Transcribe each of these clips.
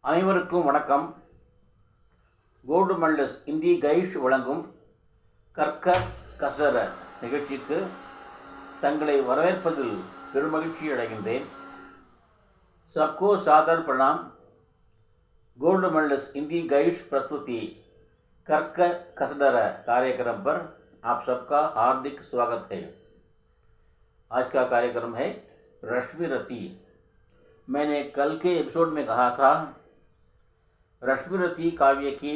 அனைவருக்கும் வணக்கம். கோல்டு மெடலிஸ் இந்தி கைஷ் வழங்கும் கற்க கசடர நிகழ்ச்சிக்கு தங்களை வரவேற்பதில் பெருமகிழ்ச்சி அடைகின்றேன். सबको सादर प्रणाम. गोल्ड मेडलिस्ट हिंदी गाइड्स प्रस्तुति कर्क कसडर कार्यक्रम पर आप सबका हार्दिक स्वागत है. आज का कार्यक्रम है रश्मि रति. मैंने कल के एपिसोड में कहा था रश्मि रति काव्य की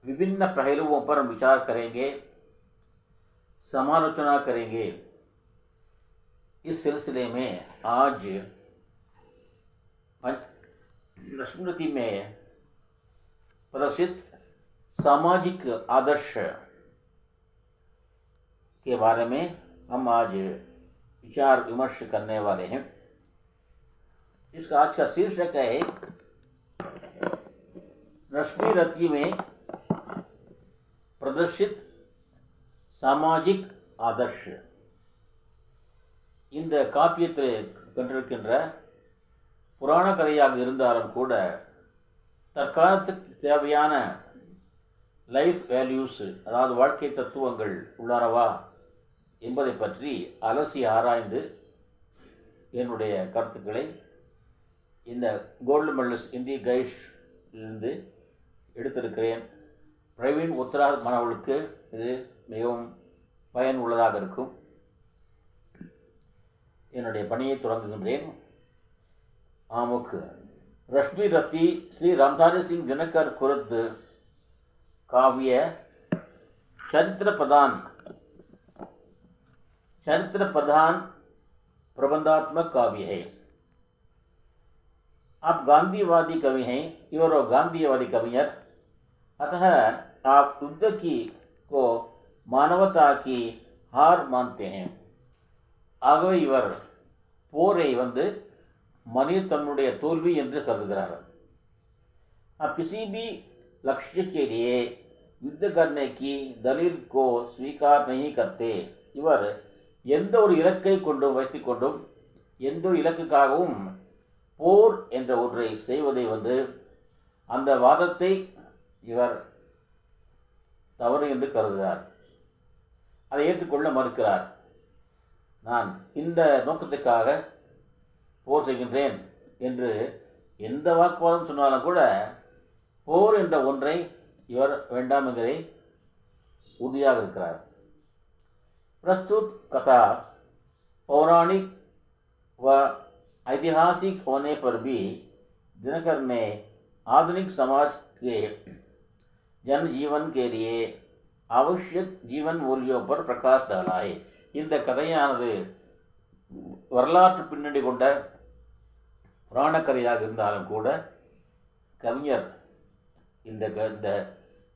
विभिन्न पहलुओं पर विचार करेंगे, समालोचना करेंगे. इस सिलसिले में आज रश्मि रति में प्रदर्शित सामाजिक आदर्श के बारे में हम आज विचार विमर्श करने वाले हैं. इसका आज का शीर्षक है रश्मि रति में प्रदर्शित सामाजिक आदर्श. இந்த காப்பியத்தில் கண்டிருக்கின்ற புராண கதையாக இருந்தாலும் கூட தற்காலத்துக்கு தேவையான லைஃப் வேல்யூஸ், அதாவது வாழ்க்கை தத்துவங்கள் உள்ளனவா என்பதை பற்றி அலசி ஆராய்ந்து என்னுடைய கருத்துக்களை இந்த கோல்டு மெடலிஸ்ட் இந்தி கைஷிலிருந்து எடுத்திருக்கிறேன். பிரவீன் உத்தராத் மாணவர்களுக்கு இது மிகவும் பயனுள்ளதாக இருக்கும். என்னுடைய பணியை தொடங்குகின்றேன். ஆமுக்கு रश्मि रति श्री रामधारी सिंह दिनकर खुर्द काव्य चरित्र प्रधान प्रबंधात्मक काव्य है. आप गांधीवादी कवि हैं, इवर गांधीवादी कवियर, अतः आप युद्ध की को मानवता की हार मानते हैं. ஆகவே இவர் போரை மனித தன்னுடைய தோல்வி என்று கருதுகிறார். आप किसी भी लक्ष्य के लिए युद्ध करने की दलील को स्वीकार नहीं करते. இவர் எந்த ஒரு இலக்கை கொண்டும் வைத்துக்கொண்டும் எந்த ஒரு இலக்குக்காகவும் போர் என்ற ஒன்றை செய்வதை அந்த வாதத்தை இவர் தவறு என்று கருதுகிறார். அதை ஏற்றுக்கொள்ள மறுக்கிறார். நான் இந்த நோக்கத்துக்காக போர் செய்கின்றேன் என்று எந்த வாக்குவாதம் சொன்னாலும் கூட போர் என்ற ஒன்றை இவர் வேண்டாம் என்கிறே உறுதியாக இருக்கிறார். प्रस्तुत कथा पौराणिक व ऐतिहासिक होने पर भी दिनकर ने आधुनिक समाज के जनजीवन के लिए आवश्यक जीवन मूल्यों पर प्रकाश डाला है. இந்த கதையானது வரலாற்று பின்னணி கொண்ட புராண கதையாக இருந்தாலும் கூட கவிஞர் இந்த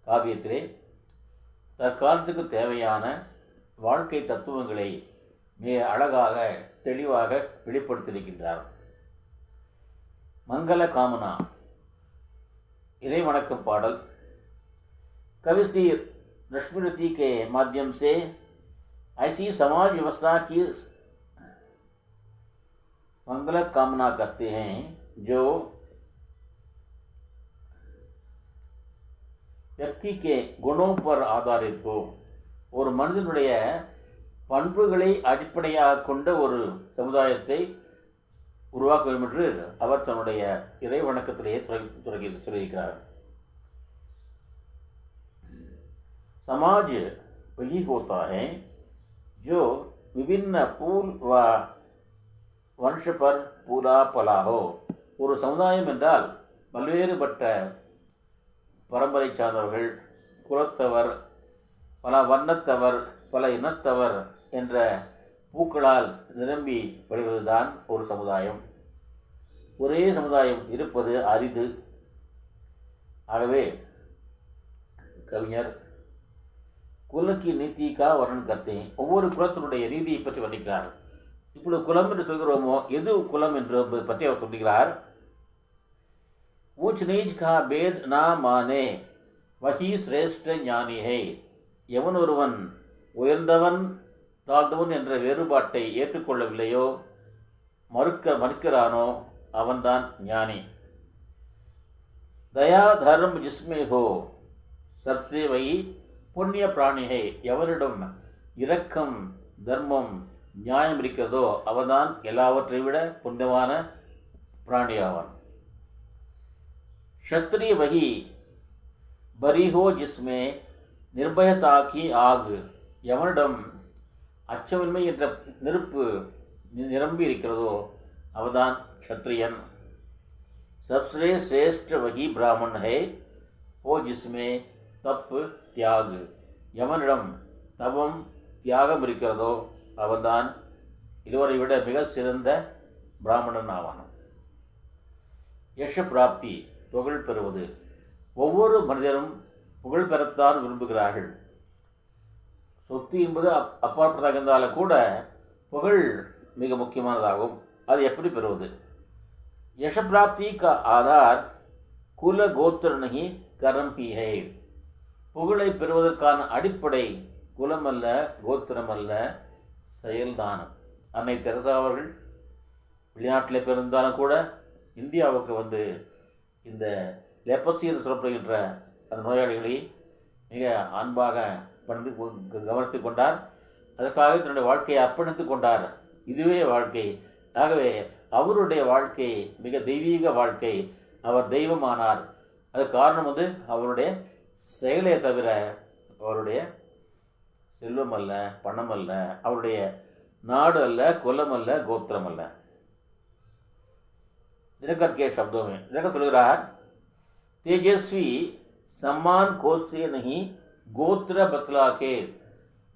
காவியத்திலே தற்காலத்துக்கு தேவையான வாழ்க்கை தத்துவங்களை மிக அழகாக தெளிவாக வெளிப்படுத்தியிருக்கின்றார். மங்கள காமனா இறை வணக்கம் பாடல். कवि श्री रश्मि रति के माध्यम से ऐसी समाज व्यवस्था की मंगल कामना करते हैं जो व्यक्ति के गुणों पर आधारित हो. ஒரு மனிதனுடைய பண்புகளை அடிப்படையாக கொண்ட ஒரு சமுதாயத்தை உருவாக்க வேண்டும் என்று அவர் தன்னுடைய இறை வணக்கத்திலேயே சொல்லியிருக்கிறார். समाज वही होता है जो विभिन्न पूल व वंश पर पूरा पला हो. ஒரு சமுதாயம் என்றால் பல்வேறுபட்ட பரம்பரை சார்ந்தவர்கள், குலத்தவர், பல வர்ணத்தவர், பல இனத்தவர் என்ற பூக்களால் நிரம்பி வழிவதுதான் ஒரு சமுதாயம். ஒரே சமுதாயம் இருப்பது அரிது. ஆகவே கவிஞர் குலக்கி நீதிக்கா வர்ணன் கர்த்தே, ஒவ்வொரு குலத்தினுடைய நீதியை பற்றி வர்ணிக்கிறார். இப்பொழுது குலம் என்று சொல்கிறோமோ, எது குலம் என்று பற்றி அவர் சொல்கிறார். ஊச் நீச் கா பேத் நா மானே வஹி சிரேஷ்ட ஞானி ஹை. எவன் ஒருவன் உயர்ந்தவன் தாழ்ந்தவன் என்ற வேறுபாட்டை ஏற்றுக்கொள்ளவில்லையோ, மறுக்கிறானோ, அவன்தான் ஞானி. தயா தர்ம ஜிஸ்மே ஹோ சப்சே வகி புண்ணிய பிராணிகை. எவரிடம் இரக்கம், தர்மம், நியாயம் இருக்கிறதோ அவன்தான் எல்லாவற்றை விட புண்ணியமான பிராணியாவான். क्षत्रिय वही बरी हो जिसमें निर्भयता की आग. எவனிடம் அச்சமின்மை என்ற நெருப்பு நிரம்பி இருக்கிறதோ அவன்தான் क्षत्रियन. सबसे श्रेष्ठ वही ब्राह्मण है वो जिसमें तप त्याग. எவனிடம் தவம் தியாகம் இருக்கிறதோ அவன்தான் இருவரை விட மிக சிறந்த பிராமணன் ஆவான். யஷ பிராப்தி, புகழ் பெறுவது. ஒவ்வொரு மனிதரும் புகழ் பெறத்தான் விரும்புகிறார்கள். சொத்து என்பது அப்பாற்பட்டதாக இருந்தாலும் கூட புகழ் மிக முக்கியமானதாகும். அது எப்படி பெறுவது? யஷ பிராப்தி கா ஆதார் குல கோத்திர நஹி கர்ம் ஹி ஹை. புகழை பெறுவதற்கான அடிப்படை குலமல்ல, கோத்திரமல்ல, செயல்தான். அன்னை தெரசா அவர்கள் வெளிநாட்டில் பிறந்தாலும் கூட இந்தியாவுக்கு வந்து இந்த லெப்பசி என்று சொல்லப்படுகின்ற அந்த நோயாளிகளை மிக அன்பாக கவனித்து கொண்டார். அதற்காக தன்னுடைய வாழ்க்கையை அர்ப்பணித்து கொண்டார். இதுவே வாழ்க்கை. ஆகவே அவருடைய வாழ்க்கை மிக தெய்வீக வாழ்க்கை. அவர் தெய்வமானார். அது காரணம் வந்து அவருடைய செயலே தவிர அவருடைய செல்வம் அல்ல, பணம் அல்ல, அவருடைய நாடு அல்ல, குலம் அல்ல, கோத்திரம் அல்ல. दिनकर के शब्दों में दिनकर சொல்கிறார், तेजस्वी सम्मान कोष से नहीं கோத்திர பத்லாக்கே.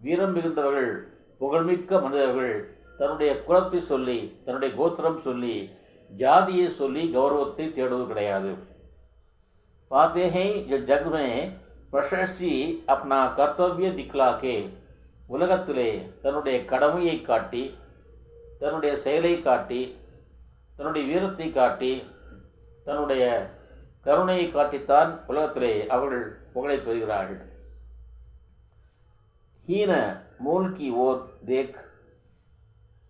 வீரம் மிகுந்தவர்கள், புகழ்மிக்க மனிதர்கள் தன்னுடைய குலத்தை சொல்லி, தன்னுடைய கோத்திரம் சொல்லி, ஜாதியை சொல்லி கௌரவத்தை தேடுவது கிடையாது. पाते हैं जो जग में प्रशस्ति अपना कर्तव्य दिखलाके. உலகத்திலே தன்னுடைய கடமையை காட்டி, தன்னுடைய செயலை காட்டி, தன்னுடைய வீரத்தை காட்டி, தன்னுடைய கருணையை காட்டித்தான் உலகத்திலே அவர்கள் புகழை பெறுகிறார்கள். हीन मूल की ओर देख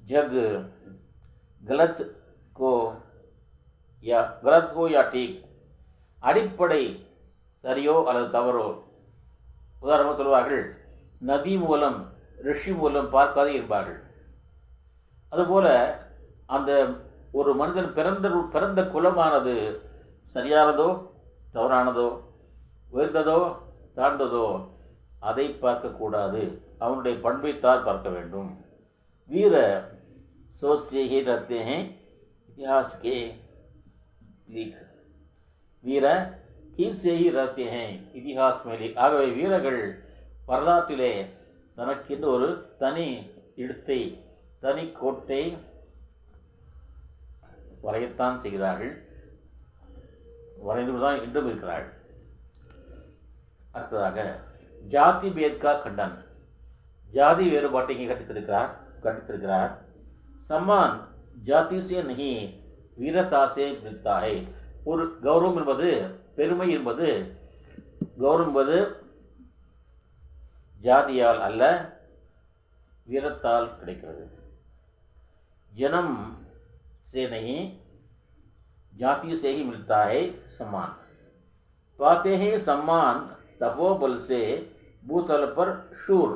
जग गलत को या ठीक. அடிப்படை சரியோ அல்லது தவறோ. உதாரணமாக சொல்வார்கள், நதி மூலம் ரிஷி மூலம் பார்க்காதே இருப்பார்கள். அதுபோல அந்த ஒரு மனிதன் பிறந்த குலமானது சரியானதோ தவறானதோ, உயர்ந்ததோ தாழ்ந்ததோ அதை பார்க்கக்கூடாது. அவனுடைய பண்பைத்தான் பார்க்க வேண்டும். வீர सोचते ही रहते हैं इतिहास के लीक. வீர கீழ்ச்சே ही रहते हैं इतिहास में लीक. ஆகவே வீரர்கள் வரலாற்றிலே தனக்கென்று ஒரு தனி இடத்தை, தனி கோட்டை வரையத்தான் செய்கிறார்கள். வரைந்துதான் இன்றும் இருக்கிறார்கள். அடுத்ததாக ஜாதி பேத்கா கண்டன். ஜாதி வேறுபாட்டை இங்கே கண்டித்திருக்கிறார். சம்மான் ஜாதி சே நஹி வீரதா சே மில்தா ஹை. ஒரு கௌரவம் என்பது, பெருமை என்பது, கௌரவம் என்பது ஜாதியால் அல்ல, வீரத்தால் கிடைக்கிறது. ஜனம் से नहीं जाति से ही मिलता है सम्मान. पाते हैं सम्मान तपोबल से भूतल पर शूर.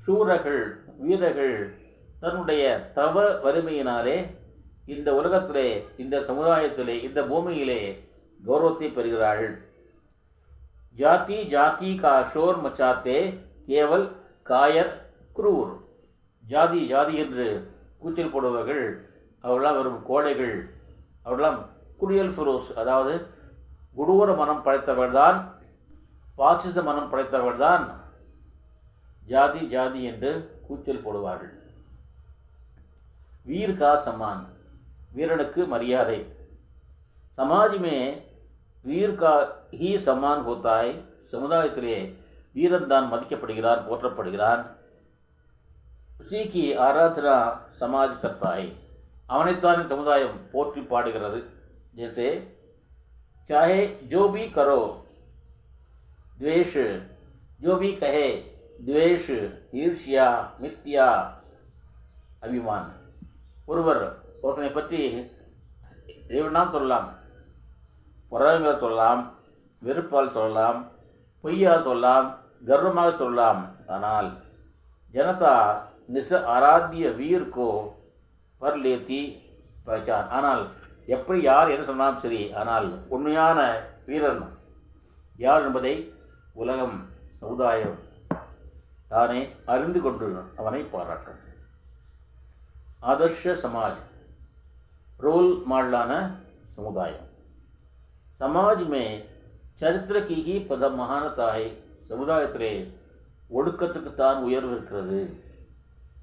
சூரர்கள், வீரர்கள் தன்னுடைய தவ வலிமையினாலே இந்த உலகத்திலே, இந்த சமுதாயத்திலே, இந்த பூமியிலே கௌரவத்தை பெறுகிறார்கள். ஜாதி ஜாதி கா ஷோர் மச்சாத்தே கேவல் காயர் குரூர். ஜாதி ஜாதி என்று கூச்சல் போடுபவர்கள் அவர்களாம் வெறும் கோழைகள். அவர்களாம் குடியல் ஃபுரோஸ், அதாவது குடூர மனம் படைத்தவர்கள்தான், பாசிச மனம் படைத்தவர்கள்தான் ஜாதி ஜாதி என்று கூச்சல் போடுவார்கள். வீர் கா சமான். வீரனுக்கு மரியாதை. சமாஜ் மே வீர் கா ஹி சமான் ஹோத்தா ஹை. சமுதாயத்திலே வீரன் தான் மதிக்கப்படுகிறான், போற்றப்படுகிறான். உசி கி ஆராதனா சமாஜ் கர்த்தா ஹை. அவனைத்தான் சமுதாயம் போற்றி பாடுகிறது. जैसे चाहे जो भी करो द्वेष, जो भी कहे द्वेष, ईर्ष्या, मिथ्या, अभिमान. ஒருவர் ஒருத்தனை பற்றி இதை வேணாம் சொல்லலாம். பொறாமையாக சொல்லலாம், வெறுப்பால் சொல்லலாம், பொய்யால் சொல்லலாம், கர்வமாக சொல்லலாம். ஆனால் ஜனதா நிச ஆராத்திய வீர்கோ பர்லேத்தி பச்சான். ஆனால் எப்படி யார் என்ன சொன்னாலும் சரி, ஆனால் உண்மையான வீரன் யார் என்பதை உலகம் சமுதாயம் தானே அறிந்து கொண்டு அவனை பாராட்டும். ஆதர்ஷ சமாஜ் ரோல் மாடலான சமுதாயம். समाज में चरित्र की ही पद महानता है. சமுதாயத்திலே ஒடுக்கத்துக்கு தான் உயர்வு இருக்கிறது.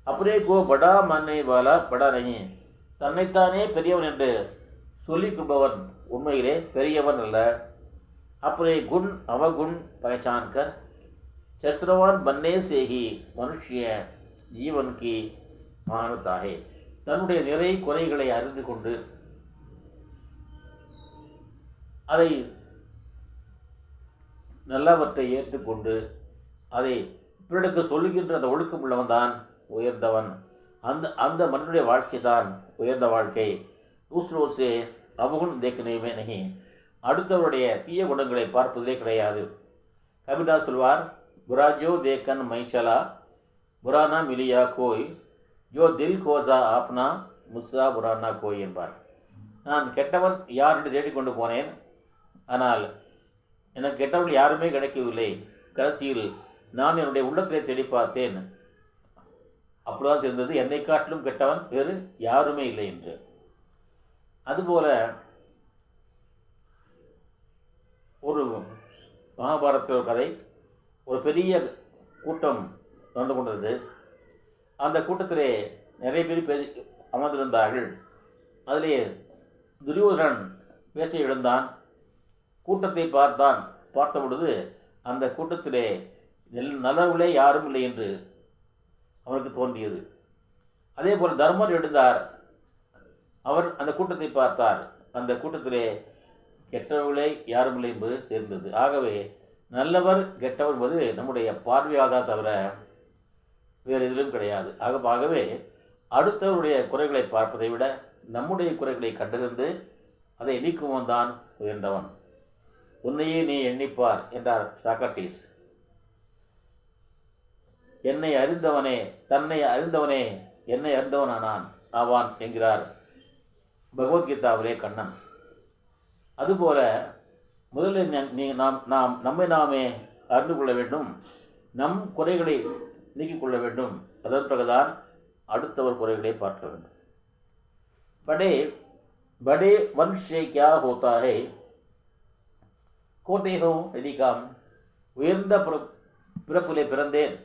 अपने को बड़ा मानने वाला बड़ा नहीं. தன்னைத்தானே பெரியவன் என்று சொல்லிக் கொள்பவன் உண்மையிலே பெரியவன் அல்ல. अपने गुण अवगुण पहचान कर चरित्रवान बनने से ही मनुष्य जीवन की महानता है. தன்னுடைய நிறை குறைகளை அறிந்து கொண்டு அதை நல்லவற்றை ஏற்றுக்கொண்டு அதை பிறருக்கு சொல்லுகின்ற அந்த ஒழுக்கம் உள்ளவன் தான் உயர்ந்தவன். அந்த அந்த மனிதனுடைய வாழ்க்கை தான் உயர்ந்த வாழ்க்கை. दूसरों அவகுண் தேக்கனையுமே நகி. அடுத்தவருடைய தீய குணங்களை பார்ப்பதிலே கிடையாது. கபிதாஸ் சொல்வார், புராஜோ தேக்கன் மைச்சலா புரானா மிலியா கோய் ஜோ தில் கோசா ஆப்னா முஸ்ஸா புரானா கோய் என்பார். நான் கெட்டவன் யார் என்று தேடிக்கொண்டு போனேன், ஆனால் எனக்கு கெட்டவர்கள் யாருமே கிடைக்கவில்லை. கடைசியில் நான் என்னுடைய உள்ளத்திலே தேடி பார்த்தேன், அப்படிதான் தெரிந்தது என்னை காட்டிலும் கெட்டவன் வேறு யாருமே இல்லை என்று. அதுபோல ஒரு மகாபாரத கதை. ஒரு பெரிய கூட்டம் நடந்து கொண்டது. அந்த கூட்டத்திலே நிறைய பேர் அமர்ந்திருந்தார்கள். அதிலே துரியோதனன் பேச எழுந்தான். கூட்டத்தை பார்த்த பொழுது அந்த கூட்டத்திலே நல்லவர்களே யாரும் இல்லை என்று அவனுக்கு தோன்றியது. அதே போல் தர்மர் எழுந்தார். அவர் அந்த கூட்டத்தை பார்த்தார். அந்த கூட்டத்திலே கெட்டவர்களே யாரும் இல்லை என்பது தெரிந்தது. ஆகவே நல்லவர் கெட்டவர் என்பது நம்முடைய பார்வையாக தவிர வேறு எதிலும் கிடையாது. ஆகவே அடுத்தவருடைய குறைகளை பார்ப்பதை விட நம்முடைய குறைகளை கண்டறிந்து அதை நீக்குவன் தான் உயர்ந்தவன். உன்னையே நீ எண்ணிப்பார் என்றார் சாக்ரட்டிஸ். என்னை அறிந்தவனே தன்னை அறிந்தவனே என்னை அறிந்தவனானான் ஆவான் என்கிறார் பகவத்கீதாவிலே கண்ணன். அதுபோல முதலில் நாம் நம்மை நாமே அறிந்து கொள்ள வேண்டும், நம் குறைகளை நீக்கிக் கொள்ள வேண்டும். அதன் பிறகுதான் அடுத்தவர் குறைகளை பார்க்க வேண்டும். बड़े वंश से क्या होता है கோட்டை ஹோ எதிகாம். உயர்ந்த பிறப்பிலே பிறந்தேன்,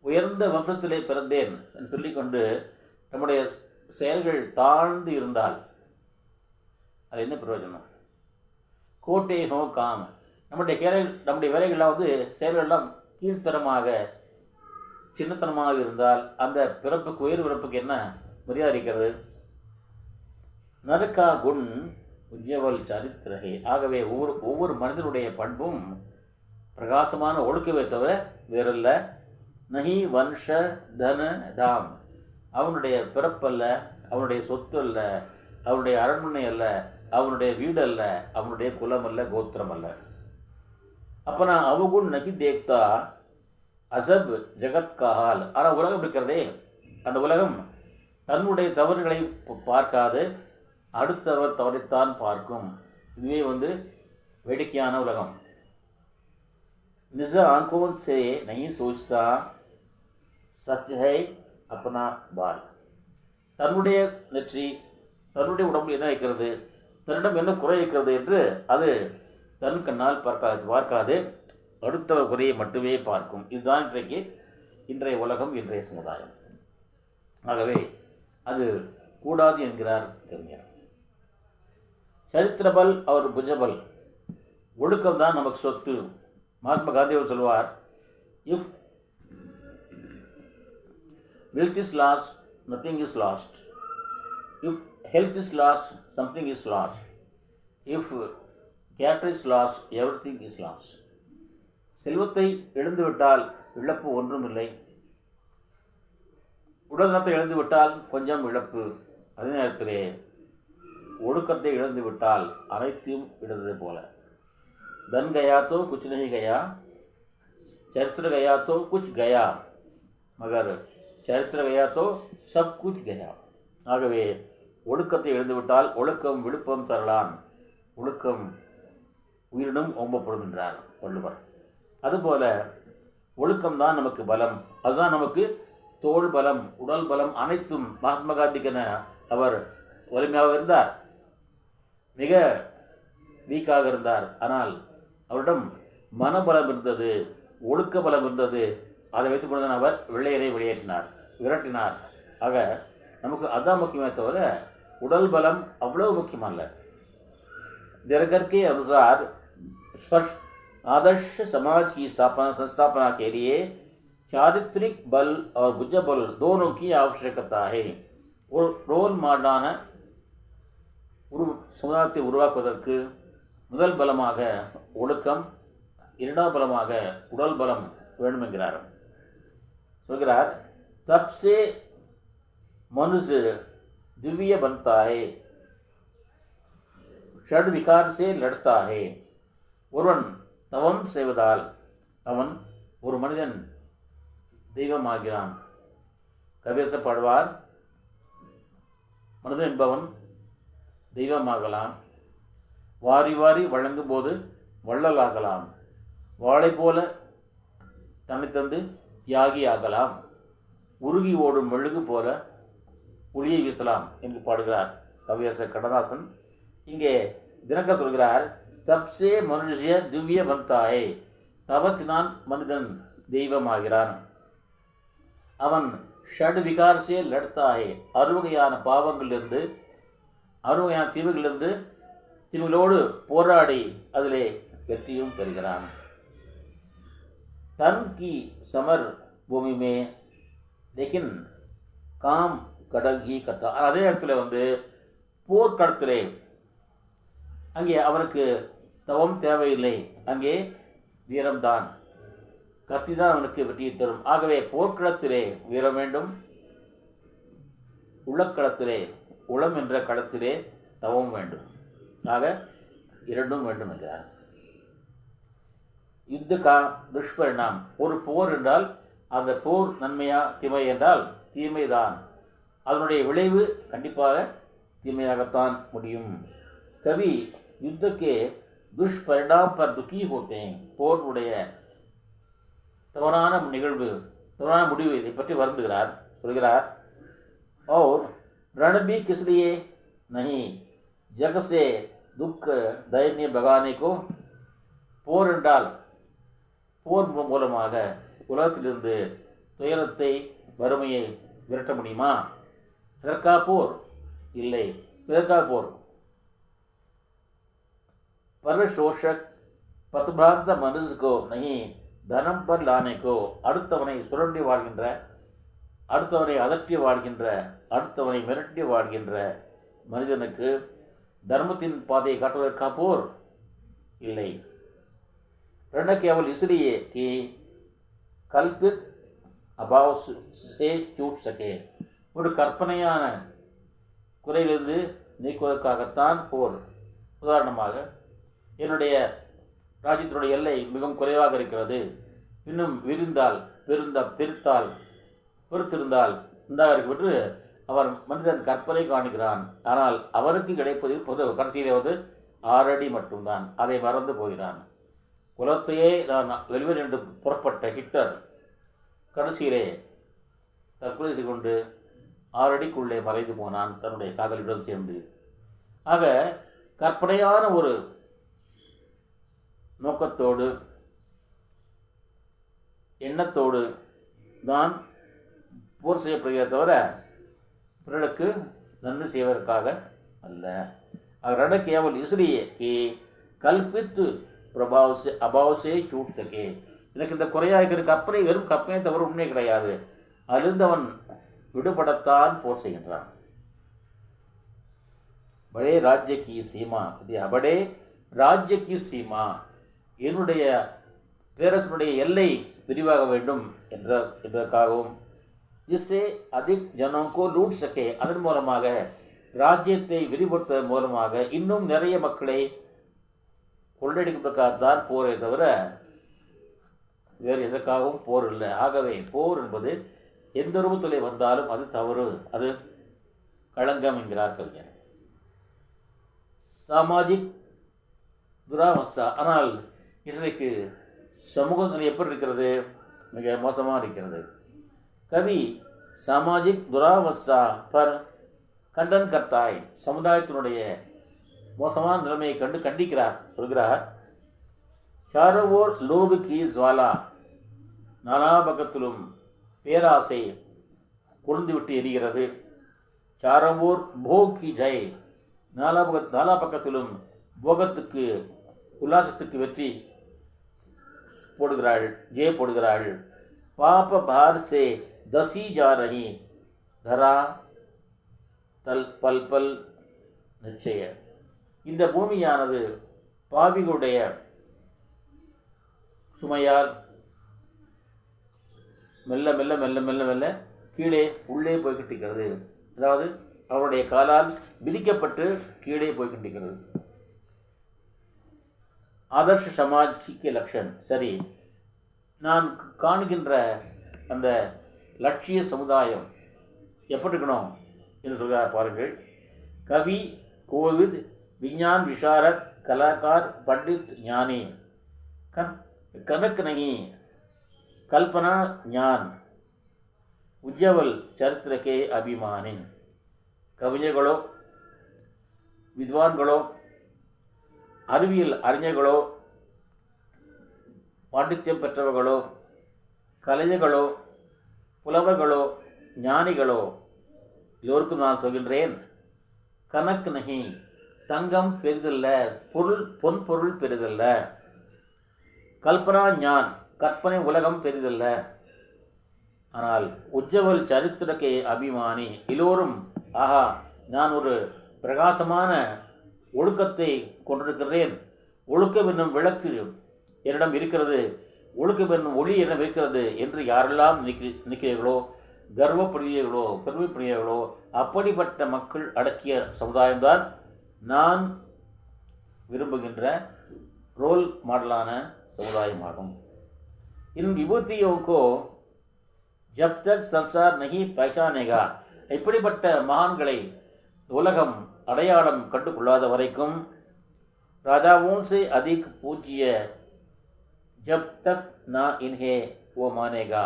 உயர்ந்த வம்சத்திலே பிறந்தேன் என்று சொல்லிக்கொண்டு நம்முடைய செயல்கள் தாழ்ந்து இருந்தால் அது என்ன பிரயோஜனம்? கோட்டை ஹோ காம். நம்முடைய வேலைகள்லாம் செயல்கள்லாம் கீழ்த்தரமாக சின்னத்தனமாக இருந்தால் அந்த பிறப்புக்கு உயர் பிறப்புக்கு என்ன மரியாதை இருக்கிறது? நரக்கா குண் உஜ்ஜவல் சரித்திரகே. ஆகவே ஒவ்வொரு மனிதனுடைய பண்பும் பிரகாசமான ஒழுக்கமே தவிர வேறல்ல. நகி வம்ச தன தாம். அவனுடைய பிறப்பல்ல, அவனுடைய சொத்து அல்ல, அவனுடைய அரண்மனை அல்ல, அவனுடைய வீடு அல்ல, அவனுடைய குலம் அல்ல, கோத்திரம் அல்ல. அப்போ நான் அவகுண் நகி தேக்தா அசப் ஜகத் கால். ஆனால் உலகம் இருக்கிறதே, அந்த உலகம் தன்னுடைய தவறுகளை பார்க்காது அடுத்தவர் தவறைத்தான் பார்க்கும். இதுவே வேடிக்கையான உலகம். நிஜ ஆங்கோன் சே நஹி சோச்தா சச் ஹை அப்னா பால். தன்னுடைய நெற்றி தன்னுடைய உடம்பில் என்ன இருக்கிறது, தன்னிடம் என்ன குறை இருக்கிறது என்று அது தன் கண்ணால் பார்க்காது அடுத்தவர் குறையை மட்டுமே பார்க்கும். இதுதான் இன்றைய உலகம், இன்றைய சமுதாயம். ஆகவே அது கூடாது என்கிறார் கவிஞர். சரித்திரபல் அவர் புஜபல். ஒழுக்கம் தான் நமக்கு சொத்து. மகாத்மா காந்தி அவர் சொல்வார், if wealth is lost, nothing is lost. If health is lost, something is lost. If character is lost, everything is lost. செல்வத்தை இழந்துவிட்டால் இழப்பு ஒன்றுமில்லை, உடல் நலத்தை இழந்துவிட்டால் கொஞ்சம் இழப்பு. அதே நேரத்திலே ஒழுக்கத்தை இழந்து விட்டால் அனைத்தையும் இழந்தது போல. தன் கயா தோ குச் நஹி கயா, சரித்திர கயா தோ குச் கயா, மகர் சரித்திர கயா தோ சப் குச் கயா. ஆகவே ஒழுக்கத்தை இழந்துவிட்டால் ஒழுக்கம் விழுப்பம் தரலான், ஒழுக்கம் உயிரினும் ஓம்பப்படும் என்றார் வள்ளுவர். அதுபோல ஒழுக்கம்தான் நமக்கு பலம், அதுதான் நமக்கு தோல் பலம், உடல் பலம் அனைத்தும். மகாத்மா காந்திக்கென அவர் வலிமையாக இருந்தார், மிக வீக்காக இருந்தார். ஆனால் அவரிடம் மனபலம் இருந்தது, ஒழுக்க பலம் இருந்தது. அதை வைத்துக் கொண்டுதான் அவர் வெள்ளையரை விரட்டினார். ஆக நமக்கு அதான் முக்கியமே தவிர உடல் பலம் அவ்வளவு முக்கியமல்ல. दरगर के अनुसार स्पर्श आदर्श समाज की संस्थापना के लिए चारित्रिक बल और भुजा बल दोनों की आवश्यकता है. ஒரு ரோல் மாடலான சமுதாயத்தை உருவாக்குவதற்கு முதல் பலமாக ஒழுக்கம், இரண்டாம் பலமாக உடல் பலம் வேண்டும் என்கிறார். சொல்கிறார், தப் சே மனுஷ திவ்ய பன்தா ஹை, ஷட் விகார் சே லட்தா ஹை. ஒருவன் தவம் செய்வதால் அவன் ஒரு மனிதன் தெய்வமாகிறான். கவியரசர் பாடுவார், மனிதன் என்பவன் தெய்வமாகலாம், வாரி வாரி வழங்கும் போது வள்ளலாகலாம், வாளை போல தன்னை தந்து தியாகி ஆகலாம், உருகி ஓடும் மெழுகு போல ஒளியை வீசலாம் என்று பாடுகிறார் கவியரசர் கண்ணதாசன். இங்கே தினகர் சொல்கிறார், தப்சே மனுஷிய திவ்ய பந்தாயே, தவத்தினால் மனிதன் தெய்வமாகிறான். அவன் ஷட் விகார்சே லட்தாயே, அறுவகையான பாவங்களிலிருந்து, அறுவகையான தீவுகளிலிருந்து, தீவுகளோடு போராடி அதிலே வெற்றியும் பெறுகிறான். தன் கி சமர் பூமி மே லேக்கின் காம் கடகி கத்தா. அதே இடத்துல போர்க்களத்திலே அங்கே அவனுக்கு தவம் தேவையில்லை, அங்கே வீரம்தான், கத்தி தான் அவனுக்கு வெற்றியை தரும். ஆகவே போர்க்களத்திலே வீரம் வேண்டும், உள்ளக்களத்திலே உளம் என்ற களத்திலே தவம் வேண்டும். ஆக இரண்டும் வேண்டும் என்கிறார். யுத்த கா துஷ்பரிணாம், ஒரு போர் என்றால் அந்த போர் நன்மையா தீமை என்றால் தீமைதான், அதனுடைய விளைவு கண்டிப்பாக தீமையாகத்தான் முடியும். கவி யுத்தக்கே துஷ்பரிணாம் பர் துக்கி ஹோத்தேன், போருடைய தவறான நிகழ்வு, தவறான முடிவு இதை பற்றி வருந்துகிறார். சொல்கிறார், और रण भी किस लिए नहीं, जग से दुख दैन्य भगाने को. போர் என்றால் போர் மூலமாக உலகத்திலிருந்து துயரத்தை, வறுமையை விரட்ட முடியுமா? இதற்கா போர்? இல்லை. இதற்கா போர்? परशोषक पथभ्रांत मनुष्य को नहीं தனம் பர் லானைக்கோ, அடுத்தவனை சுரண்டி வாழ்கின்ற, அடுத்தவனை அதற்றி வாழ்கின்ற, அடுத்தவனை மிரட்டி வாழ்கின்ற மனிதனுக்கு தர்மத்தின் பாதையை காட்டுவதற்கா போர்? இல்லை. रण केवल इसलिए कि कल्पित अभाव से छूट सके, ஒரு கற்பனையான குறையிலிருந்து நீக்குவதற்காகத்தான் போர். உதாரணமாக, என்னுடைய ராஜ்யத்தினுடைய எல்லை மிகவும் குறைவாக இருக்கிறது, இன்னும் விரிந்தால் பெருத்திருந்தால் உண்டாக இருக்கப்பட்டு அவர் மனிதன் கற்பனை காணுகிறான். ஆனால் அவருக்கு கிடைப்பது பொது கடைசியிலே 6 அடி மட்டும்தான். அதை மறந்து போகிறான். குலத்தையே நான் வெல்வேன் என்று புறப்பட்ட ஹிட்லர் கடைசியிலே தற்கொலை செய்து கொண்டு 6 அடிக்குள்ளே மறைந்து போனான் தன்னுடைய காதலியுடன் சேர்ந்து. ஆக கற்பனையான ஒரு நோக்கத்தோடு, எண்ணத்தோடு தான் போர் செய்யப்படுகிறத தவிர பிறருக்கு நன்மை செய்வதற்காக அல்ல. रण केवल इसलिए कि कल्पित प्रभाव से अभाव से छूट सके. எனக்கு இந்த குறையாக இருக்கிற கற்பனை வெறும் கற்பனை தவிர உண்மை கிடையாது. அதிலிருந்து அவன் விடுபடத்தான் போர் செய்கின்றான். படே ராஜ்ய கி சீமா, படே ராஜ்ய கி சீமா, என்னுடைய பேரரசனுடைய எல்லை விரிவாக வேண்டும் என்பதற்காகவும், ஜிஸ்ஸே அதிக் ஜனோं को लूट सके, அதன் மூலமாக ராஜ்யத்தை விரிவுபடுத்துவதன் மூலமாக இன்னும் நிறைய மக்களை கொள்ளடிப்பதற்காகத்தான் போரே தவிர வேறு எதற்காகவும் போர் இல்லை. ஆகவே போர் என்பது எந்த ரூபத்தில் வந்தாலும் அது தவறு, அது களங்கம் என்கிறார் கவிஞர். சாமாஜிக் துராவஸ்தா. ஆனால் இன்றைக்கு சமூகத்தில் எப்படி இருக்கிறது? மிக மோசமாக இருக்கிறது. கவி சாமாஜிக் துராவஸ்தா பர் கண்டன் கர்த்தாய், சமுதாயத்தினுடைய மோசமான நிலைமையை கண்டு கண்டிக்கிறார். சொல்கிறார், சாரோவோர் லோபு கி ஜுவாலா, நாலா பக்கத்திலும் பேராசை கொழுந்துவிட்டு எரிகிறது. சாரோவோர் போக் கி ஜெய், நாலா பக்கத்திலும் போகத்துக்கு உல்லாசத்துக்கு வெற்றி போடுகிறாள், ஜெய போடுகிறாள். பாப பார் சே தசி ஜா ரஹி, தரா தல் பல் பல் நிச்சய. இந்த பூமியானது பாவிகளுடைய சுமையால் மெல்ல மெல்ல மெல்ல மெல்ல மெல்ல கீழே உள்ளே போய்கிட்டிருக்கிறது. அதாவது அவருடைய காலால் விதிக்கப்பட்டு கீழே போய்கிட்டிருக்கிறது. ஆதர்ஷ சமாஜ் கே லட்சன். சரி, நான் காணுகின்ற அந்த லட்சிய சமுதாயம் எப்படி இருக்கணும் என்று சொல்கிறார் பாருங்கள். கவி, கோவித், விஞ்ஞான், விஷாரத், கலாக்கார், பண்டித், ஞானி, கனக் நகி, கல்பனா ஞான், உஜ்ஜவல் சரித்திர கே அபிமானி. கவிஞர்களோ, வித்வான்களோ, அறிவியல் அறிஞர்களோ, பாண்டித்யம் பெற்றவர்களோ, கலைஞர்களோ, புலவர்களோ, ஞானிகளோ, எல்லோருக்கும் நான் சொல்கின்றேன், கணக்கு நகி, தங்கம் பெரிதல்ல, பொன் பொருள் பெரிதல்ல. கல்பனா ஞான், கற்பனை உலகம் பெரிதல்ல. ஆனால் உஜ்ஜவல் சரித்திரக்கே அபிமானி, எல்லோரும் ஆஹா, நான் ஒரு பிரகாசமான ஒழுக்கத்தை கொண்டிருக்கிறேன், ஒழுக்கம் என்னும் விளக்கு என்னிடம் இருக்கிறது, ஒழுக்கம் என்னும் ஒளி என்னிடம் இருக்கிறது என்று யாரெல்லாம் நினைக்கிறீர்களோ, கர்வப்படுகிறீர்களோ, பெருமைப்படுகிறீர்களோ, அப்படிப்பட்ட மக்கள் அடக்கிய சமுதாயம்தான் நான் விரும்புகின்ற ரோல் மாடலான சமுதாயமாகும். इन विभूतियों को जब तक संसार नहीं पहचानेगा, இப்படிப்பட்ட மகான்களை உலகம் அடையாளம் கண்டு கொள்ளாத வரைக்கும், ராஜாவோं से अधिक पूज्य जब तक ना इन्हें वो मानेगा,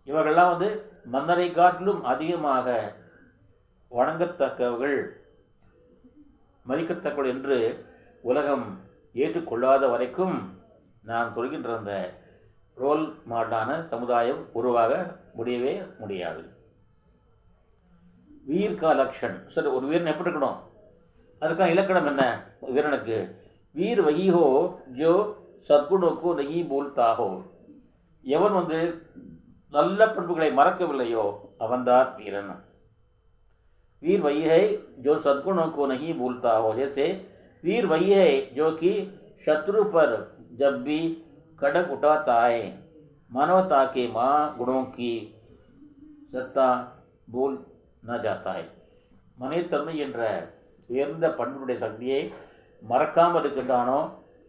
இவர்கள்லாம் மன்னரை காட்டிலும் அதிகமாக வணங்கத்தக்கவர்கள், மதிக்கத்தக்கவர்கள் என்று உலகம் ஏற்றுக்கொள்ளாத வரைக்கும் நான் சொல்கின்ற அந்த ரோல் மாடலான சமுதாயம் உருவாக முடியவே முடியாது. வீர் கா லக்ஷன். சரி, ஒரு வீரன் எப்படி இருக்கணும்? அதுக்கான இலக்கணம் என்ன வீரனுக்கு? வீர் வகி ஹோ ஜோ சத்குணோக்கோ நகி போல்தா ஹோ. எவன் நல்ல பண்புகளை மறக்கவில்லையோ அவன்தான் வீரன். वीर वही है जो सद्गुणों को नहीं भूलता हो. जैसे वीर वही है जो कि शत्रु पर जब भी खड़ग उठाता है, मानवता के गुणों की सत्ता भूल न जाता है. மனிதத்தன்மை என்ற உயர்ந்த பண்புடைய சக்தியை மறக்காமல் இருக்கின்றானோ,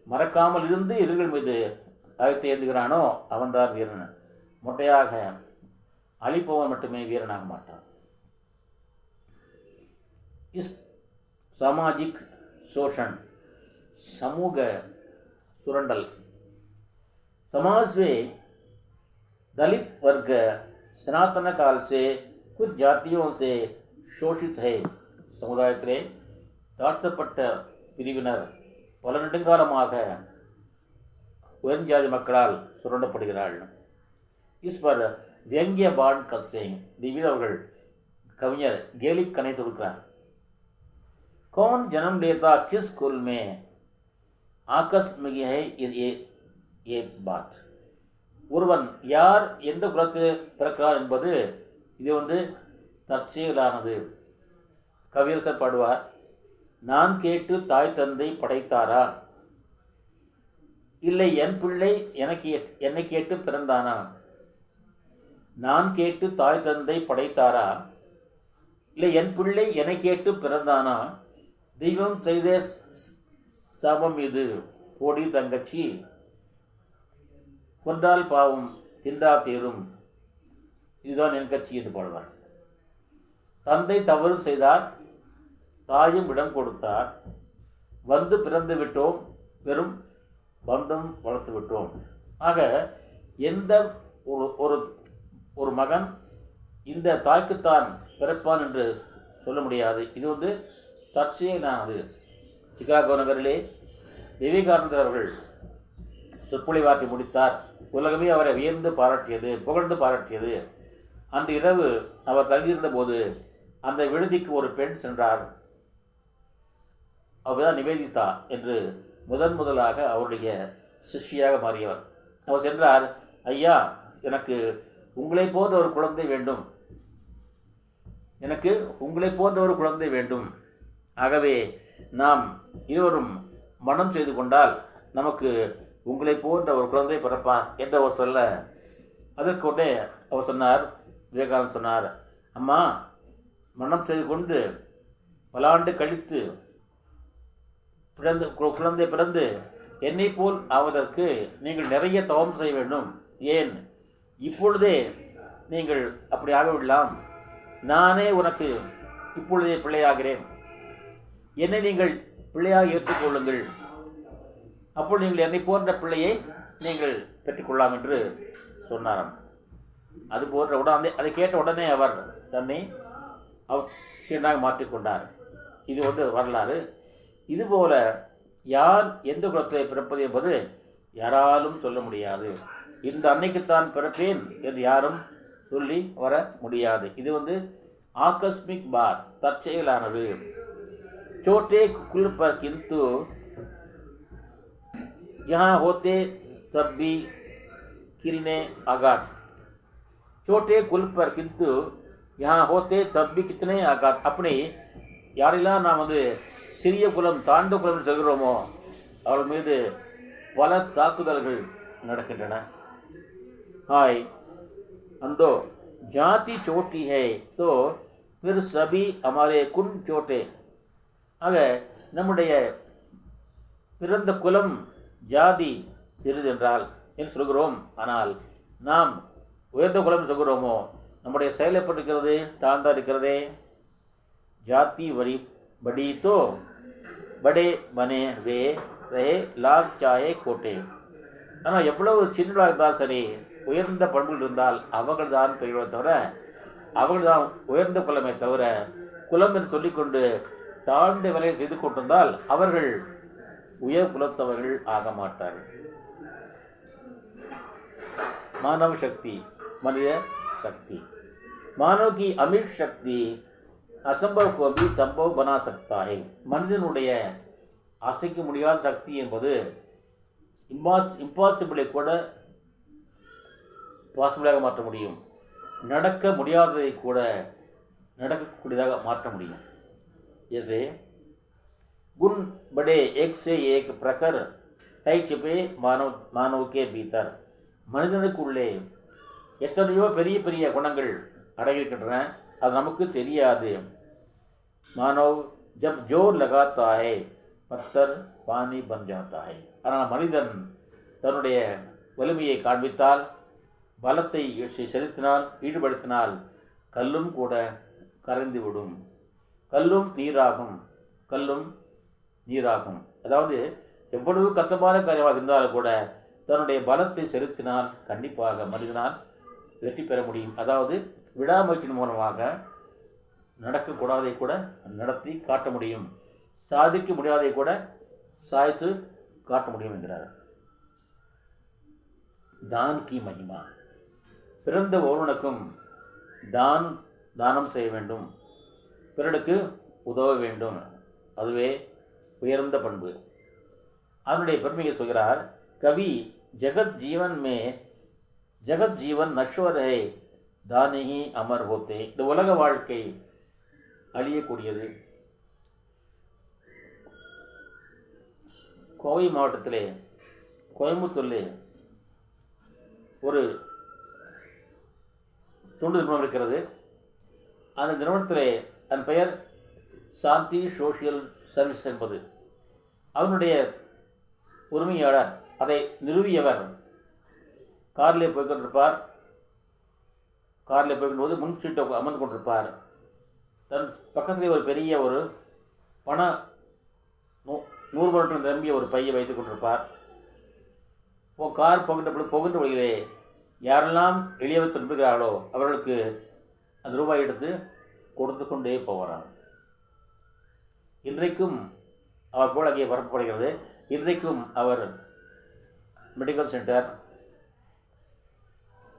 மறக்காமல் இருந்து எதிர்கள் மீது அழைத்து ஏந்துகிறானோ அவன்தான் வீரன். மொட்டையாக அழிப்பவன் மட்டுமே வீரனாக மாட்டான். इस सामाजिक शोषण, समूह सुरंडल, समाज में दलित वर्ग सनातन काल से कुछ जातियों से शोषित है. சமுதாயத்திலே தாழ்த்தப்பட்ட பிரிவினர் பல நெடுங்காலமாக உயர்ஜாதி மக்களால் சுரண்டப்படுகிறார்கள். இஸ் பர் व्यंग्य बाण करते हैं. அவர்கள் கவிஞர் கேலிக் கனை தொடுக்கிறார். कौन जन्म लेता किस कुल में, आकस्मिक है ये बात. ஒருவன் யார் எந்த குலத்தில் பிறக்கிறார் என்பது இது தற்செயலானது. கவியரசர் பாடுவார், நான் கேட்டு தாய் தந்தை படைத்தாரா, இல்லை என் பிள்ளை என்னை கேட்டு பிறந்தானா. நான் கேட்டு தாய் தந்தை படைத்தாரா, இல்லை என் பிள்ளை என்னை கேட்டு பிறந்தானா, தெய்வம் செய்த சமம் இது, போடி தங்கச்சி கொன்றால் பாவம் தின்றா தேரும், இதுதான் என் கட்சி என்று பாடுவார். தந்தை தவறு செய்தார், தாயும் இடம் கொடுத்தார், வந்து பிறந்து விட்டோம், வெறும் பந்தம் வளர்த்து விட்டோம். ஆக எந்த ஒரு ஒரு மகன் இந்த தாய்க்குத்தான் பிறப்பான் என்று சொல்ல முடியாது. இது தற்செயலானது. சிகாகோ நகரிலே விவேகானந்தர் அவர்கள் சொற்பொழிவாற்றி முடித்தார். உலகமே அவரை வியந்து பாராட்டியது, புகழ்ந்து பாராட்டியது. அன்று இரவு அவர் தங்கியிருந்த போது அந்த விடுதிக்கு ஒரு பெண் சென்றார். அவர்தான் நிவேதிதா என்று முதலாக அவருடைய சிஷ்யாக மாறியவர். அவர் சென்றார். ஐயா, எனக்கு உங்களை போன்ற ஒரு குழந்தை வேண்டும், எனக்கு உங்களை போன்ற ஒரு குழந்தை வேண்டும். ஆகவே நாம் இருவரும் மனம் செய்து கொண்டால் நமக்கு உங்களை போன்ற ஒரு குழந்தை பிறப்பார் என்று அவர் சொல்ல, அதற்கு உடனே அவர் சொன்னார், விவேகானந்தர் சொன்னார், அம்மா, மனம் செய்து கொண்டு பல ஆண்டு கழித்து குழந்தை பிறந்து என்னை போல் ஆவதற்கு நீங்கள் நிறைய தவம் செய்ய வேண்டும். ஏன் இப்பொழுதே நீங்கள் அப்படி ஆகவிடலாம். நானே உனக்கு இப்பொழுதே பிள்ளையாகிறேன், என்னை நீங்கள் பிள்ளையாக ஏற்றுக்கொள்ளுங்கள், அப்பொழுது நீங்கள் என்னை போன்ற பிள்ளையை நீங்கள் பெற்றுக்கொள்ளலாம் என்று சொன்னாராம். அது போன்ற உடனே அதை கேட்ட உடனே அவர் தன்னை சீனாக மாற்றிக்கொண்டார். இது வரலாறு. இதுபோல யார் எந்த குலத்தை பிறப்பது என்பது யாராலும் சொல்ல முடியாது. இந்த அன்னைக்குத்தான் பிறப்பேன் என்று யாரும் சொல்லி வர முடியாது. இது ஆகஸ்மிக் பார், தற்செயலானது. छोटे कुल पर किंतु यहाँ होते तब भी किरने आघात, छोटे कुल पर किंतु यहाँ होते तब भी कितने आघात. அப்படி யாரெல்லாம் நாம் சிறிய குலம் தாண்ட குலம் செல்கிறோமோ அவர்கள் மீது பல தாக்குதல்கள் நடக்கின்றன. हाय अंदो जाति छोटी है तो फिर सभी हमारे कुन छोटे. ஆக நம்முடைய பிறந்த குலம் ஜாதி சிறிதென்றால் என்று சொல்கிறோம். ஆனால் நாம் உயர்ந்த குலம் சொல்கிறோமோ நம்முடைய செயல் எப்படி இருக்கிறது? தாழ்ந்தா இருக்கிறதே. ஜாதி வரி படி தோ படே பனே வே ரே லாக் சாயே கோட்டே. ஆனால் எவ்வளவு சின்னதாக இருந்தால் சரி, உயர்ந்த பண்புகள் இருந்தால் அவர்கள் தான் பெரியவரை தவிர, அவர்கள் தான் உயர்ந்த குலமே தவிர, குலம் என்று சொல்லிக்கொண்டு தாழ்ந்த வேலையை செய்து கொண்டிருந்தால் அவர்கள் உயர் குலத்தவர்கள் ஆக மாட்டார்கள். मानव शक्ति, मनिय शक्ति, मानव की अमिट शक्ति असंभव को भी संभव बना सकता है. மனிதனுடைய அசைக்க முடியாத சக்தி என்பது இம்பாசிபிளை கூட பாசிபிளாக மாற்ற முடியும், நடக்க முடியாததை கூட நடக்கக்கூடியதாக மாற்ற முடியும். जैसे गुण बड़े एक से एक प्रखर है छिपे मानव के भीतर. மனிதனுக்குள்ளே எத்தனையோ பெரிய பெரிய குணங்கள் அடங்கியிருக்கின்றன, அது நமக்கு தெரியாது. மானவ் ஜப் ஜோர் லகாத்தா ஹை பத்தர் பானி பன் ஜாத்தா ஹை. ஆனால் மனிதன் தன்னுடைய வலிமையை காண்பித்தால், பலத்தை செலுத்தினால், ஈடுபடுத்தினால் கல்லும் கூட கரைந்து விடும். கல்லும் நீராகும், கல்லும் நீராகும். அதாவது எவ்வளவு கஷ்டமான காரியமாக இருந்தாலும் கூட தன்னுடைய பலத்தை செலுத்தினால் கண்டிப்பாக மனிதனால் வெற்றி பெற முடியும். அதாவது விடாமுயற்சியின் மூலமாக நடக்கக்கூடாதை கூட நடத்தி காட்ட முடியும், சாதிக்க முடியாதை கூட சாய்த்து காட்ட முடியும் என்கிறார். தான் கி மகிமா. பிறந்த ஒருவனுக்கும் தானம் செய்ய வேண்டும், பிறருக்கு உதவ வேண்டும். அதுவே உயர்ந்த பண்பு. அதனுடைய பெருமையை சொல்கிறார் கவி. जगत जीवन में जगत जीवन नश्वर है, दाने ही अमर होते. இந்த உலக வாழ்க்கை அழியக்கூடியது. கோவை மாவட்டத்திலே கோயம்புத்தூரிலே ஒரு தொண்டு நிறுவனம் இருக்கிறது. அந்த நிறுவனத்திலே அதன் பெயர் சாந்தி சோஷியல் சர்வீஸ் என்பது. அவனுடைய உரிமையாளர், அதை நிறுவியவர் காரிலே போய்கொண்டிருப்பார். காரில் போய்கொண்டு முன் சீட்டை அமர்ந்து கொண்டிருப்பார். தன் பக்கத்திலே ஒரு பெரிய ஒரு பண 100 ரூபாய் நிரம்பிய ஒரு பையை வைத்துக் கொண்டிருப்பார். கார் போகின்ற வழியிலே யாரெல்லாம் எளியவர் திரும்புகிறார்களோ அவர்களுக்கு அந்த ரூபாய் எடுத்து கொடுத்து கொண்டே போகிறார். இன்றைக்கும் அவர் போல் அங்கே வரப்படுகிறது. இன்றைக்கும் அவர் மெடிக்கல் சென்டர்,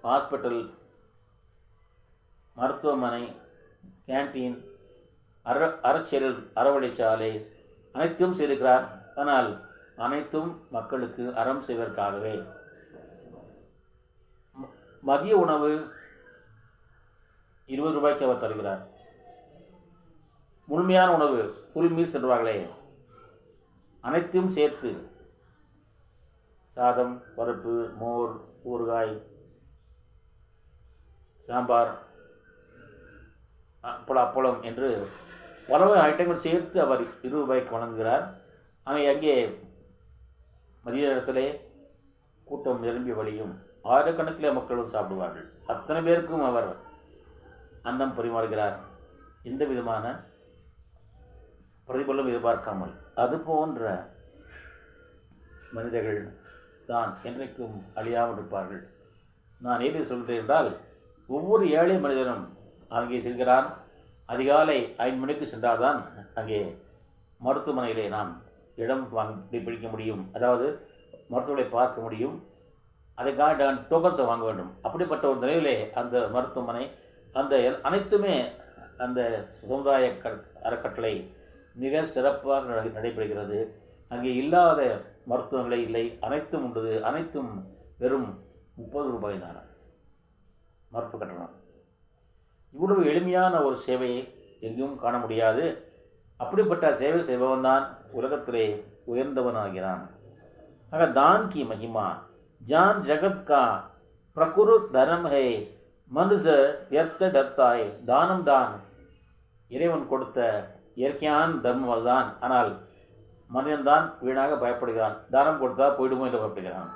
ஹாஸ்பிட்டல், மருத்துவமனை, கேன்டீன், அறவழிச்சாலை அனைத்தும் செய்திருக்கிறார். ஆனால் அனைத்தும் மக்களுக்கு அறம் செய்வதற்காகவே. மதிய உணவு 20 ரூபாய்க்கு அவர் தருகிறார். முழுமையான உணவு, ஃபுல் மீல்ஸ் என்றார்களே, அனைத்தையும் சேர்த்து சாதம், பருப்பு, மோர், ஊறுகாய், சாம்பார், அப்பளம் என்று பல ஐட்டங்கள் சேர்த்து அவர் 20 ரூபாய்க்கு வழங்குகிறார். அங்கே மதிய நேரத்திலே கூட்டம் நிரம்பி வழியும் ஆயிரக்கணக்கிலே மக்களும் சாப்பிடுவார்கள். அத்தனை பேருக்கும் அவர் அன்னம் பரிமாறுகிறார், எந்த விதமான பிரதிபலம் எதிர்பார்க்காமல். அது போன்ற மனிதர்கள் தான் என்றைக்கும் அழியாமல் இருப்பார்கள். நான் ஏன் சொல்கிறேன் என்றால், ஒவ்வொரு ஏழை மனிதனும் அங்கே செல்கிறான். அதிகாலை 5 மணிக்கு சென்றால்தான் அங்கே மருத்துவமனையிலே நாம் இடம் பிடிக்க முடியும், அதாவது மருத்துவரை பார்க்க முடியும். அதுக்காக டோக்கன்ஸை வாங்க வேண்டும். அப்படிப்பட்ட ஒரு நிலையிலே அந்த மருத்துவமனை, அந்த அனைத்துமே அந்த சமுதாய அறக்கட்டளை மிக சிறப்பாக நடைபெறுகிறது. அங்கே இல்லாத மருத்துவங்களே இல்லை, அனைத்தும் உண்டு. அனைத்தும் வெறும் 30 ரூபாய் தான் மருத்துவ கட்டணம். இவ்வளவு எளிமையான ஒரு சேவையை எங்கும் காண முடியாது. அப்படிப்பட்ட சேவை செய்பவன் தான் உலகத்திலே உயர்ந்தவனாகிறான். ஆக தான் கி மகிமா ஜான் ஜகத் கா பிரகுரு தரம் ஹே மனுஷ எர்த்த டர்த்தாய். தானம் தான் இறைவன் கொடுத்த இயற்கையான தர்மம் தான். ஆனால் மனிதன்தான் வீணாக பயப்படுகிறான். தானம் கொடுத்தா போயிடுமோ என்று பயப்படுகிறான்.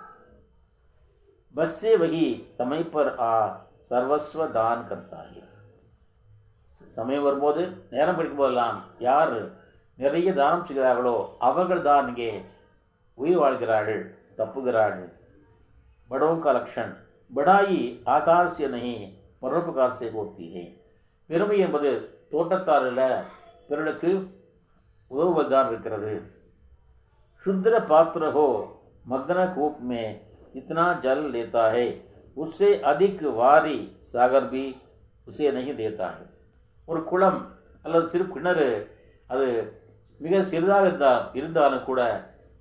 பஸ்ஸே வகி சமைப்பர் சர்வஸ்வ தான் கர்த்தாய். சமயம் வரும்போது, நேரம் பிடிக்கும் போதெல்லாம் யார் நிறைய தானம் செய்கிறார்களோ அவர்கள் தான் இங்கே உயிர் வாழ்கிறார்கள், தப்புகிறார்கள். படோं का लक्षण बड़ाई आकार से नहीं परोपकार से होती है. பெருமை என்பது தோட்டத்தால் அல்ல, பிறருக்கு உதவுவதுதான் இருக்கிறது. शुद्र पात्र हो मग्न कूप में इतना जल लेता है, उससे अधिक वारी सागर भी उसे नहीं देता है. ஒரு குளம் அல்லது சிறு கிணறு, அது மிக சிறிதாக இருந்தாலும் கூட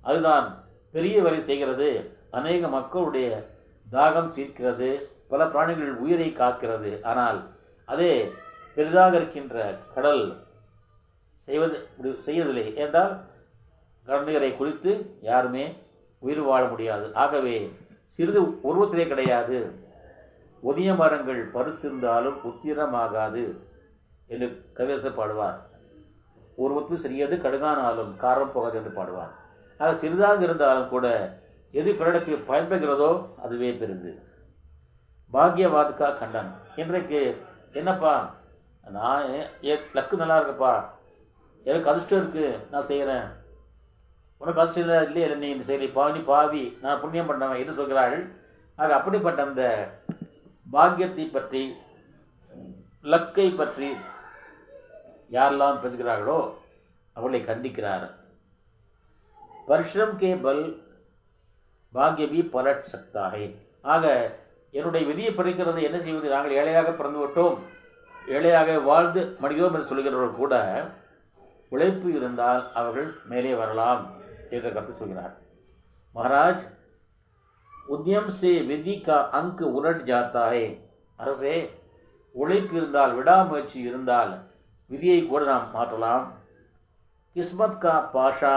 அதுதான் பெரிய வரை செய்கிறது. அநேக மக்களுடைய தாகம் தீர்க்கிறது, பல பிராணிகள் உயிரை காக்கிறது. ஆனால் அதே பெரிதாக இருக்கின்ற கடல் செய்வதில்லை என்றால் கடல்நீரை குறித்து யாருமே உயிர் வாழ முடியாது. ஆகவே சிறிது உருவத்திலே கிடையாது. ஒதிய மரங்கள் பருத்திருந்தாலும் உத்திரமாகாது என்று கவியரசர் பாடுவார். உருவத்து சிறியது கடுகானாலும் காரம் போகாது என்று பாடுவார். ஆக சிறிதாக இருந்தாலும் கூட எது பிறருக்கு பயன்படுகிறதோ அதுவே பெருது. பாக்யவாதுக்கா கண்டன். இன்றைக்கு என்னப்பா, நான் லக்கு நல்லா இருக்குப்பா, எனக்கு அதிர்ஷ்டம் இருக்குது, நான் செய்கிறேன், உனக்கு அதிர்ஷ்டம் இல்லையே, நீ சரி பாவி பாவி, நான் புண்ணியம் பண்ணவன் என்று சொல்கிறார்கள். ஆக அப்படிப்பட்ட அந்த பாக்கியத்தை பற்றி, லக்கை பற்றி யாரெல்லாம் பேசுகிறார்களோ அவர்களை கண்டிக்கிறார். பரிஷ்ரம் கே பல் பாக்ய भी पलट सकता है. ஆக என்னுடைய விதியை பறிக்கிறது என்ன செய்வது, நாங்கள் ஏழையாக பிறந்து விட்டோம், ஏழையாக வாழ்ந்து மடிதோம் என்று சொல்கிறவர்கள் கூட உழைப்பு இருந்தால் அவர்கள் மேலே வரலாம் என்ற கருத்து சொல்கிறார். மகாராஜ் உத்யம் சே விதி கா அங்க் உலட் ஜாத்தா ஹை. அரசே, உழைப்பு இருந்தால், விடாமுயற்சி இருந்தால் விதியை கூட நாம் மாற்றலாம். கிஸ்மத் கா பாஷா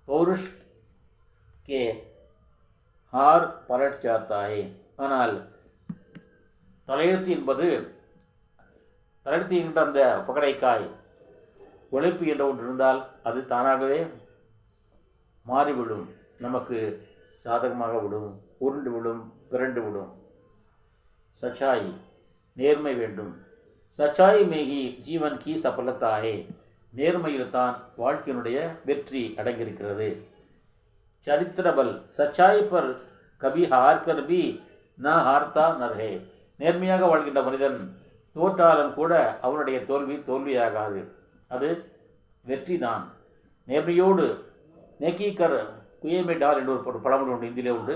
பௌருஷ் கே ஹார் பலட் ஜாத்தா ஹை. ஆனால் தலையெழுத்து என்பது தளர்த்துகின்ற அந்த பகடைக்காய் உழைப்பு என்ற ஒன்று இருந்தால் அது தானாகவே மாறிவிடும், நமக்கு சாதகமாக விடும், உருண்டு விடும், பிறண்டு விடும். சச்சாய் நேர்மை வேண்டும். சச்சாய் மேகி ஜீவன் கி சபலத்தாயே, நேர்மையில் தான் வாழ்க்கையினுடைய வெற்றி அடங்கியிருக்கிறது. சரித்திரபல் சச்சாய் பர் கபி ஹார்கர் பி ந ஹார்த்தா நர்ஹே, நேர்மையாக வாழ்கின்ற மனிதன் தோற்றாலும் கூட அவனுடைய தோல்வி தோல்வியாகாது, அது வெற்றி தான். நேர்மையோடு நேக்கீக்கர் குயேமே டால் என்று ஒரு பழமொழி உண்டு, இந்தியிலே உண்டு.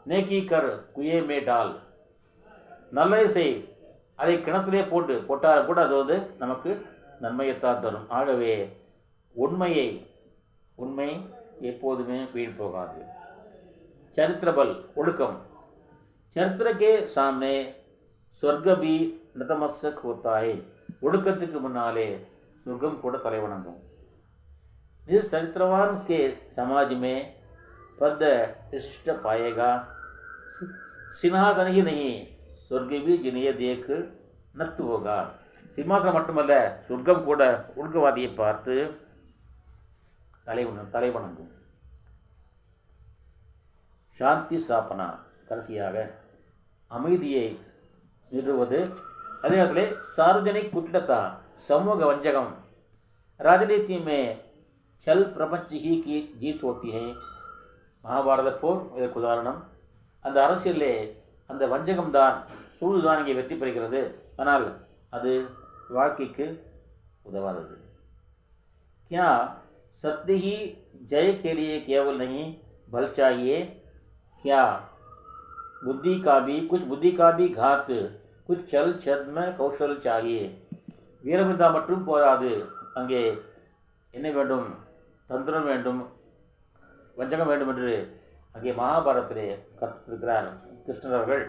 நேக்கீக்கர் குயேமே டால், நல்லதை செய், அதை கிணத்திலே போட்டாலும் கூட அது நமக்கு நன்மையைத்தான் தரும். ஆகவே உண்மை எப்போதுமே வீண் போகாது. சரித்திரபல் ஒழுக்கம். சரித்திரக்கே சாமனே சொர்க்கபி நதமஸ்தக் ஹோத்தாயே, ஒழுக்கத்துக்கு முன்னாலே சொர்க்கம் கூட தலைவணங்கும். जिस चरित्रवान के समाज में पद इष्ट पाएगा, सिंहासन ही नहीं स्वर्ग भी जिन्हें देख नत होगा. சிம்மாசனம் மட்டுமல்ல, சொர்க்கம் கூட ஒழுக்கவாதியை பார்த்து தலைவணங்கும். சாந்தி ஸ்தாபனா, கடைசியாக அமைதியை நிறுவது. அதே நேரத்தில் சார்வஜனிக் குற்றத்தா, சமூக வஞ்சகம். राजनीति में छल प्रपंच ही की जीत होती है. மகாபாரத போர் இதற்கு உதாரணம். அந்த அரசியலே அந்த வஞ்சகம்தான், சூழ்தான் இங்கே வெற்றி பெறுகிறது. ஆனால் அது வாழ்க்கைக்கு உதவாதது. क्या सत्य ही जय के लिए केवल नहीं बल चाहिए, क्या कुछ बुद्धि का भी घात, कुछ चल छद्म कौशल चाहिए. வீரம் இருந்தால் மட்டும் போதாது, அங்கே என்ன வேண்டும்? தந்திரம் வேண்டும், வஞ்சகம் வேண்டும் என்று அங்கே மகாபாரதத்திலே கற்றுத்திருக்கிறார் கிருஷ்ணர் அவர்கள்.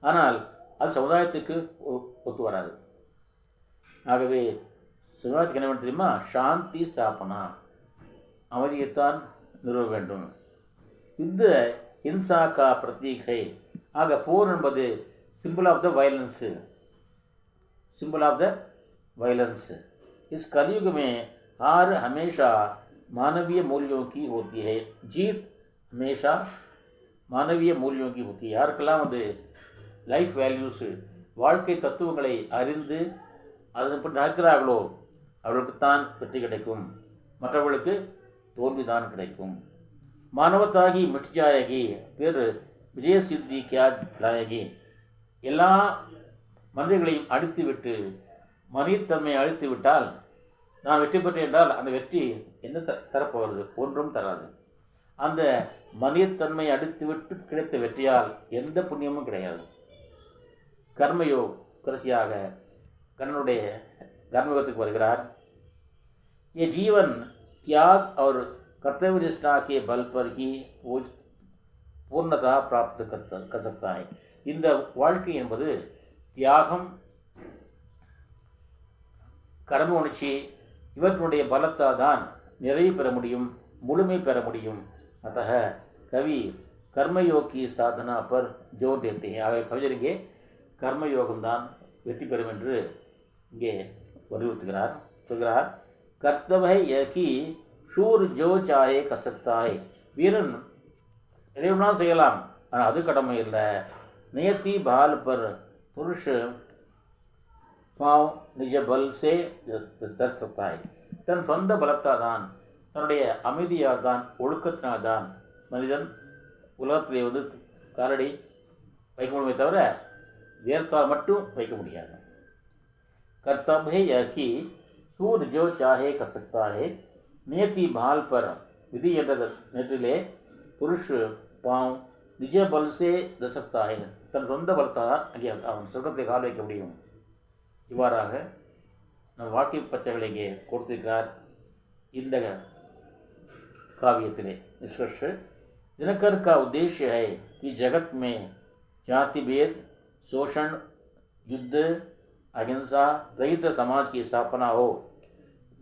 ஆனால் அது சமுதாயத்துக்கு ஒத்து வராது. ஆகவே சமுதாயத்துக்கு என்ன வேண்டும் தெரியுமா? சாந்தி ஸ்தாபனா, அமைதியைத்தான் நிறுவ வேண்டும். யுத்த ஹிம்சா கா பிரதீக் ஹை. ஆக போர் என்பது simple of the violence, symbol of the violence. इस कलयुग में हार हमेशा मानवीय मूल्यों की होती है. जीत हमेशा மானவீய மூல்யோங்கி होती है. யாருக்கெல்லாம் லைஃப் வேல்யூஸு, வாழ்க்கை தத்துவங்களை அறிந்து அதன்படி நடக்கிறார்களோ அவர்களுக்குத்தான் வெற்றி கிடைக்கும், மற்றவர்களுக்கு தோல்விதான் கிடைக்கும். மானவத்தாகி மிட்ஜாயகி பிறர் விஜய சித்தி கியா லாயகி. எல்லா மனிதர்களையும் அழித்துவிட்டு மனிதத்தன்மையை அழித்து விட்டால் நான் வெற்றி பெற்றேன் என்றால் அந்த வெற்றி என்ன தரப்போகிறது? ஒன்றும் தராது. அந்த மனிதத்தன்மையை அடித்துவிட்டு கிடைத்த வெற்றியால் எந்த புண்ணியமும் கிடையாது. கர்மயோ கடைசியாக கண்ணனுடைய கர்மயோகத்துக்கு வருகிறார். ये जीवन त्याग और कर्तव्य निष्ठा के बल पर ही पूर्णता प्राप्त कर सकता है. இந்த வாழ்க்கை என்பது தியாகம், கடமை உணர்ச்சி இவற்றுடைய பலத்தால் தான் நிறைவு பெற முடியும், முழுமை பெற முடியும். अतः कवि कर्मयोग की साधना पर जोर देते हैं. ஆக கவிஞர் இங்கே கர்மயோகம்தான் வெற்றி பெறும் என்று இங்கே வலியுறுத்துகிறார். சொல்கிறார், कर्तव्य है कि शूर जो चाहे कर सकता है. வீரன் எதையும்னா செய்யலாம், ஆனால் அது கடமை இல்லை. நியத்தி பால் पर पुरुष पाँव निज बल से दर सकता है. தன் சொந்த பலத்தால் தான், தன்னுடைய அமைதியால் தான், ஒழுக்கத்தினால் தான் மனிதன் உலகத்திலே காலடி வைக்க முடியுமே தவிர வேர்த்தால் மட்டும் வைக்க முடியாது. कर्तव्य है कि सूर्य जो चाहे कर सकता है. नियति भाल पर विधि என்ற நேற்றிலே புருஷ் பாவ் நிஜ பல் சே தசக்தா है. தன் சொந்த பலத்தால் அங்கே அவன் சொர்க்கத்தை கால் வைக்க முடியும். இவ்வாறாக நம் வாழ்க்கை பச்சைகளை இங்கே கொடுத்திருக்கிறார் இந்த काव्यத்திலே. निष्कर्ष, दिनकर का उद्देश्य है कि जगत में जाति भेद, शोषण, युद्ध, அகிம்சா ரஹித சமாஜ் கி ஸ்தாபனா ஹோ.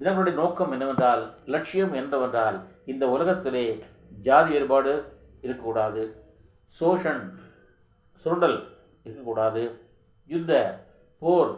தினகருடைய நோக்கம் என்னவென்றால், லட்சியம் என்னவென்றால், இந்த உலகத்திலே ஜாதி வேறுபாடு இருக்கக்கூடாது, சுரண்டல் இருக்கக்கூடாது, யுத்த போர்